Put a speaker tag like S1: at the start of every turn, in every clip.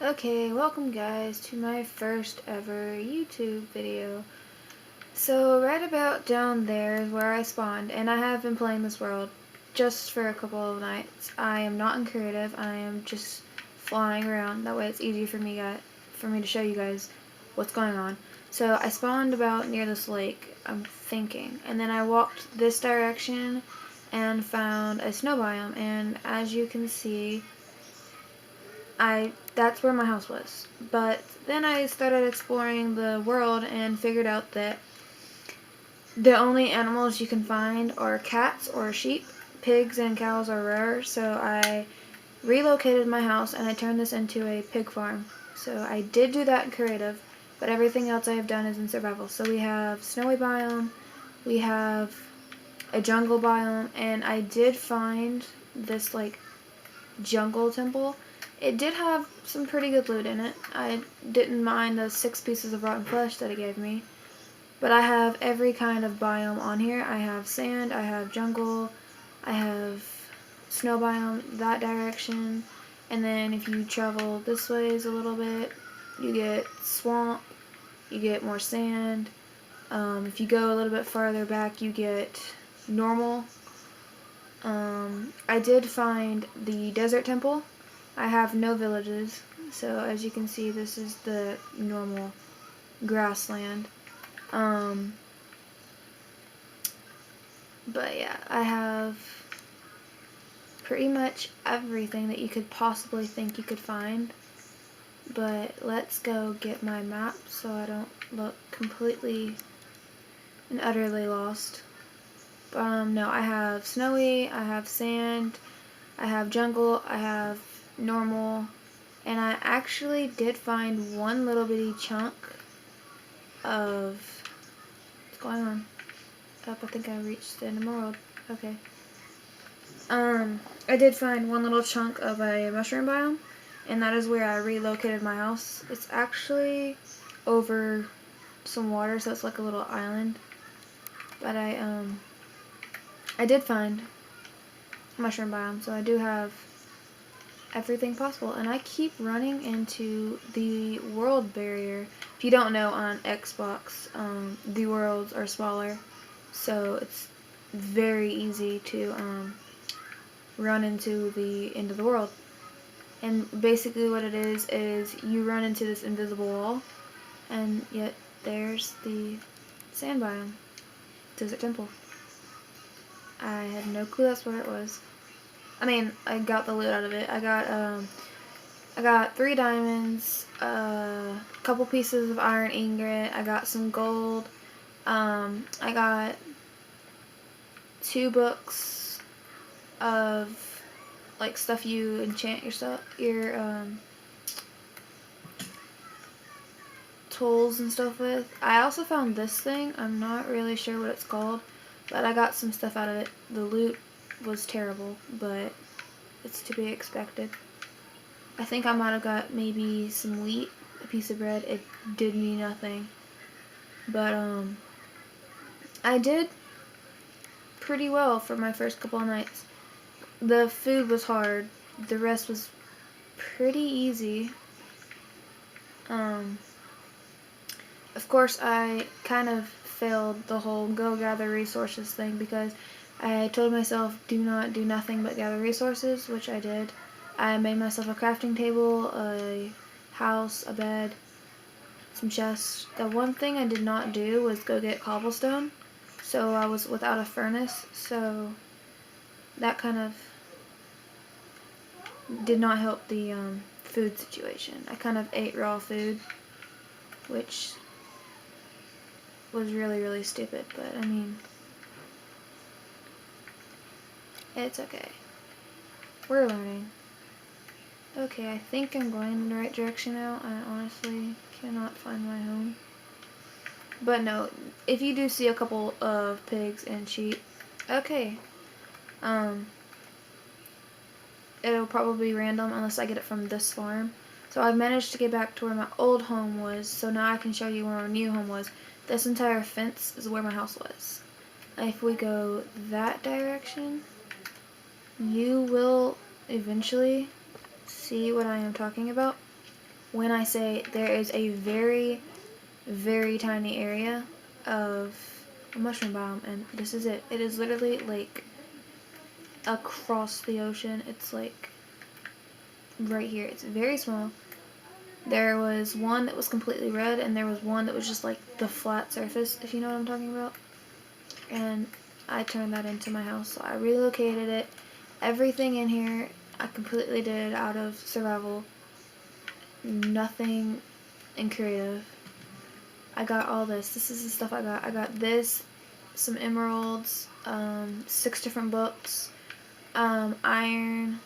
S1: Okay, welcome guys to my first ever YouTube video. So right about down there is where I spawned, and I have been playing this world just for a couple of nights. I am not in creative, I am just flying around. That way it's easy for me to show you guys what's going on. So I spawned about near this lake, I'm thinking, and then I walked this direction and found a snow biome, and as you can see, that's where my house was. But then I started exploring the world and figured out that the only animals you can find are cats or sheep. Pigs and cows are rare, so I relocated my house and I turned this into a pig farm. So I did do that in creative, but everything else I have done is in survival. So we have snowy biome, we have a jungle biome, and I did find this like jungle temple. It did have some pretty good loot in it. I didn't mind the 6 pieces of rotten flesh that it gave me. But I have every kind of biome on here. I have sand, I have jungle, I have snow biome that direction. And then if you travel this ways a little bit, you get swamp, you get more sand. If you go a little bit farther back, you get normal. I did find the desert temple. I have no villages, so as you can see, this is the normal grassland. But yeah, I have pretty much everything that you could possibly think you could find. But let's go get my map so I don't look completely and utterly lost. No, I have snowy, I have sand, I have jungle, I have normal, and I actually did find one little bitty chunk of... What's going on? I think I reached the end of my world. Okay. I did find one little chunk of a mushroom biome, and that is where I relocated my house. It's actually over some water, so it's like a little island. But I did find mushroom biome, so I do have everything possible. And I keep running into the world barrier. If you don't know, on Xbox, the worlds are smaller, so it's very easy to run into the end of the world. And basically what it is you run into this invisible wall, and yet there's the sand biome, desert temple. I had no clue that's where it was. I mean, I got the loot out of it. I got 3 diamonds, a couple pieces of iron ingot, I got some gold, I got 2 books of like stuff you enchant your tools and stuff with. I also found this thing. I'm not really sure what it's called, but I got some stuff out of it. The loot was terrible, but it's to be expected. I think I might have got maybe some wheat, a piece of bread. It did me nothing. But I did pretty well for my first couple of nights. The food was hard. The rest was pretty easy. Of course, I kind of failed the whole go gather resources thing because I told myself do not do nothing but gather resources, which I did. I made myself a crafting table, a house, a bed, some chests. The one thing I did not do was go get cobblestone, so I was without a furnace, so that kind of did not help the food situation. I kind of ate raw food, which was really, really stupid, but I mean, it's okay. We're learning. Okay, I think I'm going in the right direction now. I honestly cannot find my home. But no, if you do see a couple of pigs and sheep, okay. It'll probably be random unless I get it from this farm. So I've managed to get back to where my old home was, so now I can show you where our new home was. This entire fence is where my house was. If we go that direction, you will eventually see what I am talking about. when I say there is a very, very tiny area of a mushroom biome, and this is it. It is literally like across the ocean. It's like right here. It's very small. There was one that was completely red, and there was one that was just like the flat surface, if you know what I'm talking about. And I turned that into my house. So I relocated it. Everything in here I completely did out of survival. Nothing in creative. I got all this. This is the stuff I got. I got this, some emeralds, 6 different books, iron,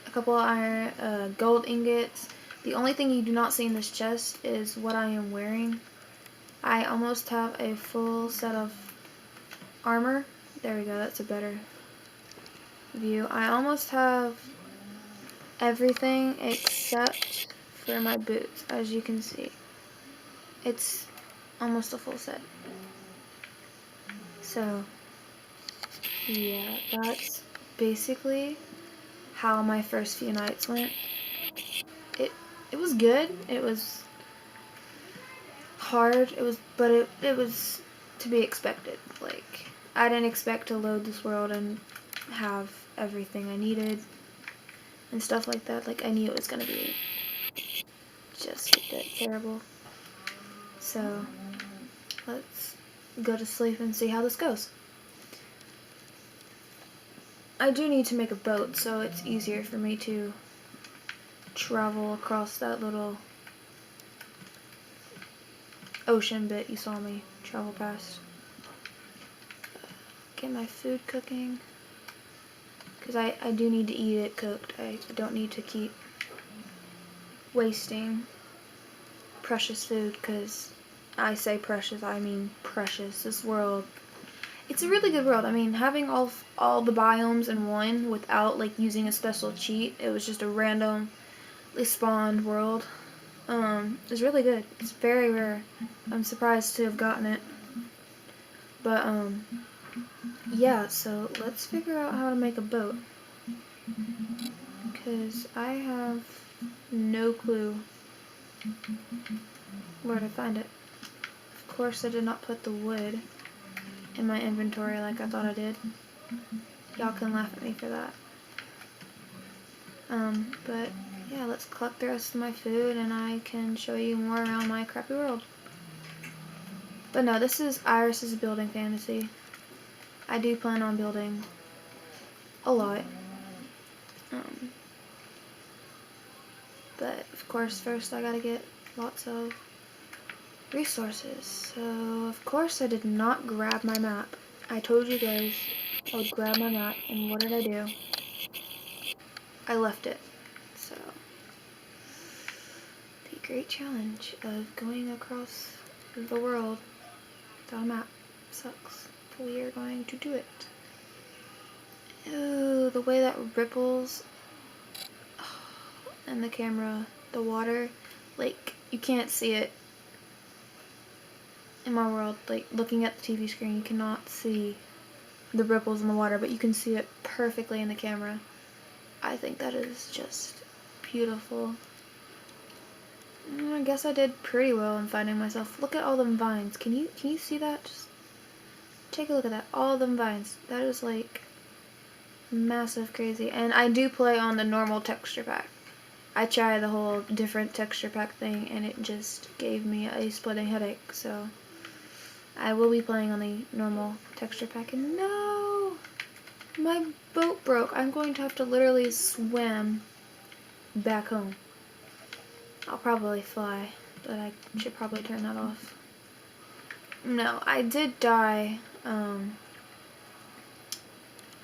S1: a couple of iron, gold ingots. The only thing you do not see in this chest is what I am wearing. I almost have a full set of armor. There we go, that's a better view. I almost have everything except for my boots, as you can see. It's almost a full set. So, yeah, that's basically how my first few nights went. It was good. It was hard. It was to be expected. Like, I didn't expect to load this world and have everything I needed and stuff like that. Like, I knew it was gonna be just a bit terrible. So, let's go to sleep and see how this goes. I do need to make a boat, so it's easier for me to travel across that little ocean bit you saw me travel past. Get my food cooking, because I do need to eat it cooked. I don't need to keep wasting precious food, because I say precious, I mean precious. This world, it's a really good world. I mean, having all the biomes in one without like using a special cheat, it was just a randomly spawned world. It's really good. It's very rare. I'm surprised to have gotten it. But yeah, so let's figure out how to make a boat, because I have no clue where to find it. Of course I did not put the wood in my inventory like I thought I did. Y'all can laugh at me for that. But yeah, let's collect the rest of my food and I can show you more around my crappy world. But no, this is Iris's building fantasy. I do plan on building a lot. But of course first I gotta get lots of resources. So of course I did not grab my map. I told you guys I would grab my map, and what did I do? I left it. So the great challenge of going across the world without a map sucks. But we are going to do it. Ooh, the way that ripples and the camera, the water, like you can't see it in my world. Like looking at the TV screen, you cannot see the ripples in the water, but you can see it perfectly in the camera. I think that is just beautiful. I guess I did pretty well in finding myself. Look at all them vines. Can you see that? Just take a look at that. All them vines. That is like massive crazy. And I do play on the normal texture pack. I tried the whole different texture pack thing and it just gave me a splitting headache. So I will be playing on the normal texture pack. And no! My boat broke. I'm going to have to literally swim back home. I'll probably fly, but I should probably turn that off. No, I did die.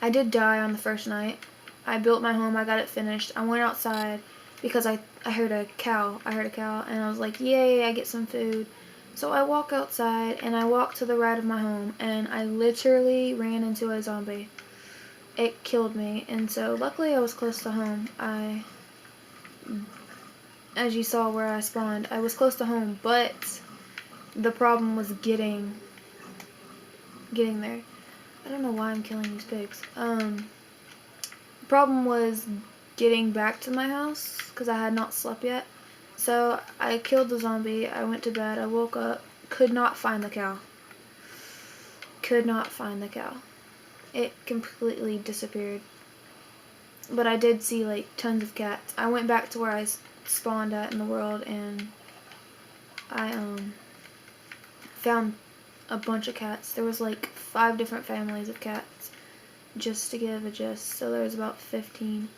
S1: I did die on the first night. I built my home. I got it finished. I went outside because I heard a cow. I heard a cow, and I was like, yay, I get some food. So I walk outside, and I walk to the right of my home, and I literally ran into a zombie. It killed me, and so luckily I was close to home. As you saw where I spawned, I was close to home, but the problem was getting there. I don't know why I'm killing these pigs. The problem was getting back to my house, because I had not slept yet. So I killed the zombie. I went to bed. I woke up. Could not find the cow. Could not find the cow. It completely disappeared. But I did see like tons of cats. I went back to where I spawned at in the world, and I found a bunch of cats. There was like 5 different families of cats, just to give a gist. So there was about 15.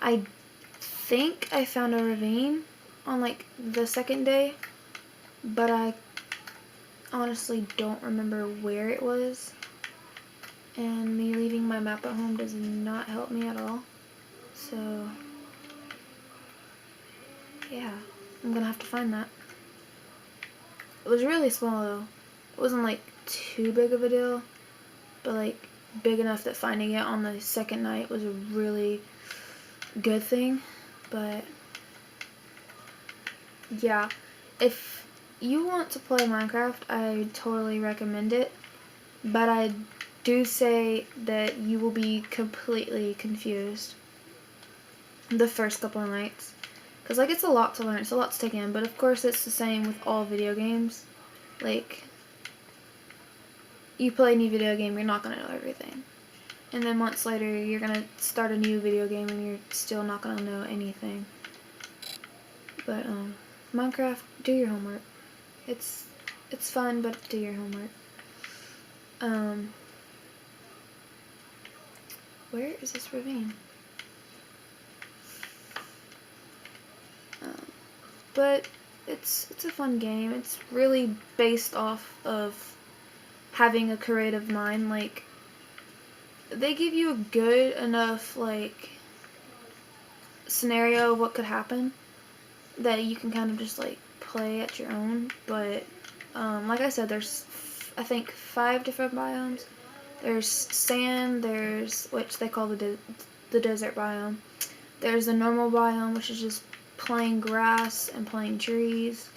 S1: I think I found a ravine on like the second day, but I honestly don't remember where it was. And me leaving my map at home does not help me at all. So yeah, I'm gonna have to find that. It was really small though. It wasn't like too big of a deal, but like big enough that finding it on the second night was a really good thing. But yeah, if you want to play Minecraft, I totally recommend it, but I do say that you will be completely confused the first couple of nights, because like it's a lot to learn, it's a lot to take in, but of course it's the same with all video games. Like, you play a new video game, you're not going to know everything, and then months later you're going to start a new video game and you're still not going to know anything. But Minecraft, do your homework. It's fun, but do your homework. Where is this ravine? But it's a fun game. It's really based off of having a creative mind. Like, they give you a good enough like scenario of what could happen that you can kind of just like play at your own. But like I said, there's I think 5 different biomes. There's sand, there's, which they call the desert biome. There's the normal biome, which is just plain grass and plain trees.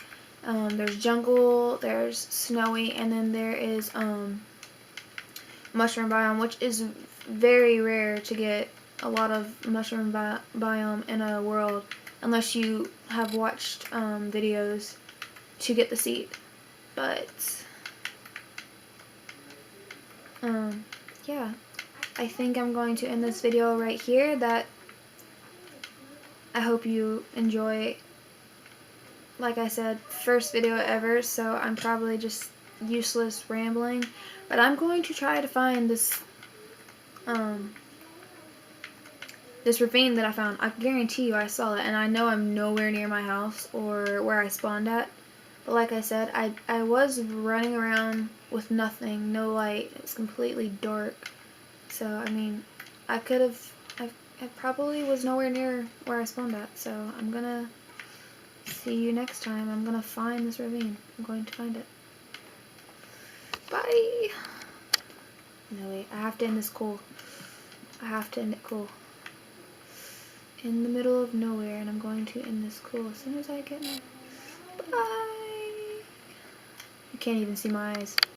S1: There's jungle, there's snowy, and then there is mushroom biome, which is very rare to get a lot of mushroom biome in a world, unless you have watched videos to get the seed. But yeah, I think I'm going to end this video right here. That I hope you enjoy. Like I said, first video ever, so I'm probably just useless rambling, but I'm going to try to find this this ravine that I found. I guarantee you I saw it, and I know I'm nowhere near my house or where I spawned at. But like I said, I was running around with nothing, no light. It was completely dark. So, I mean, I probably was nowhere near where I spawned at. So, I'm gonna see you next time. I'm gonna find this ravine. I'm going to find it. Bye! No, wait, I have to end this cool. I have to end it cool. In the middle of nowhere, and I'm going to end this cool as soon as I get my... Bye! You can't even see my eyes.